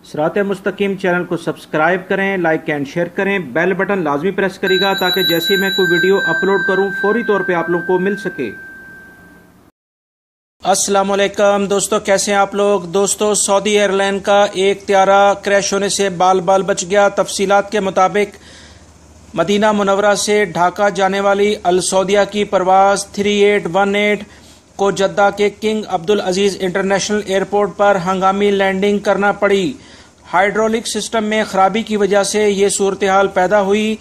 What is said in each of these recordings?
सिरात मुस्तकीम चैनल को सब्सक्राइब करें, लाइक एंड शेयर करें, बेल बटन लाजमी प्रेस करेगा ताकि जैसे मैं कोई वीडियो अपलोड करूं फौरी तौर पे आप लोगों को मिल सके। अस्सलाम वालेकुम दोस्तों, कैसे हैं आप लोग। दोस्तों, सऊदी एयरलाइन का एक त्यारा क्रैश होने से बाल बाल बच गया। तफसीलात के मुताबिक मदीना मुनव्वरा से ढाका जाने वाली अल सऊदिया की परवाज 3818 को जद्दा के किंग अब्दुल अजीज इंटरनेशनल एयरपोर्ट पर हंगामी लैंडिंग करना पड़ी। हाइड्रोलिक सिस्टम में खराबी की वजह से ये सूरत हाल पैदा हुई।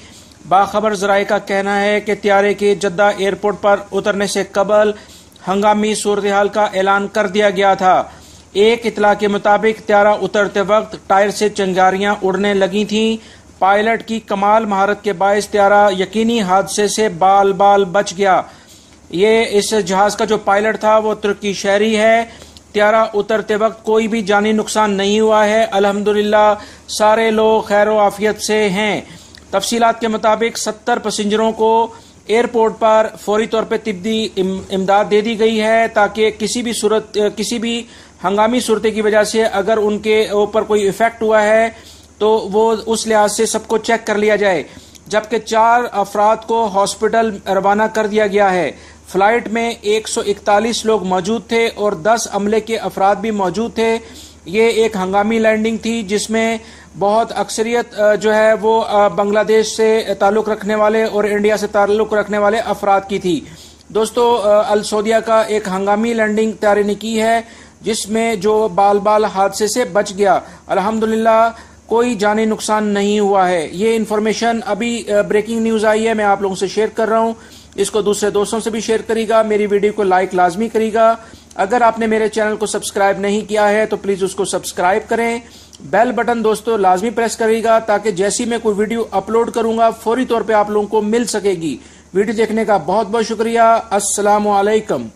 बाखबर जराये का कहना है कि त्यारे के जद्दा एयरपोर्ट पर उतरने से कबल हंगामी सूरत हाल का ऐलान कर दिया गया था। एक इतला के मुताबिक त्यारा उतरते वक्त टायर से चिंगारियां उड़ने लगी थीं। पायलट की कमाल महारत के बायस त्यारा यकीनी हादसे से बाल बाल बच गया। ये इस जहाज का जो पायलट था वो तुर्की शहरी है। त्यारा उतरते वक्त कोई भी जानी नुकसान नहीं हुआ है। अल्हम्दुलिल्लाह सारे लोग खैर आफियत से हैं। तफसीलात के मुताबिक 70 पैसेंजरों को एयरपोर्ट पर फौरी तौर पर तिब्बी इमदाद दे दी गई है ताकि किसी भी हंगामी सूरत की वजह से अगर उनके ऊपर कोई इफेक्ट हुआ है तो वो उस लिहाज से सबको चेक कर लिया जाए। जबकि 4 अफराद को हॉस्पिटल रवाना कर दिया गया है। फ्लाइट में 141 लोग मौजूद थे और 10 अमले के अफराद भी मौजूद थे। ये एक हंगामी लैंडिंग थी जिसमें बहुत अक्सरियत जो है वो बांग्लादेश से ताल्लुक़ रखने वाले और इंडिया से ताल्लुक़ रखने वाले अफराद की थी। दोस्तों, अल सऊदिया का एक हंगामी लैंडिंग त्यारे ने की है जिसमें जो बाल बाल हादसे से बच गया। अल्हम्दुलिल्लाह कोई जानी नुकसान नहीं हुआ है। ये इन्फॉर्मेशन अभी ब्रेकिंग न्यूज़ आई है, मैं आप लोगों से शेयर कर रहा हूँ। इसको दूसरे दोस्तों से भी शेयर करिएगा। मेरी वीडियो को लाइक लाजमी करिएगा। अगर आपने मेरे चैनल को सब्सक्राइब नहीं किया है तो प्लीज़ उसको सब्सक्राइब करें। बेल बटन दोस्तों लाजमी प्रेस करिएगा ताकि जैसी मैं कोई वीडियो अपलोड करूंगा फौरी तौर पे आप लोगों को मिल सकेगी। वीडियो देखने का बहुत बहुत शुक्रिया। अस्सलामु अलैकुम।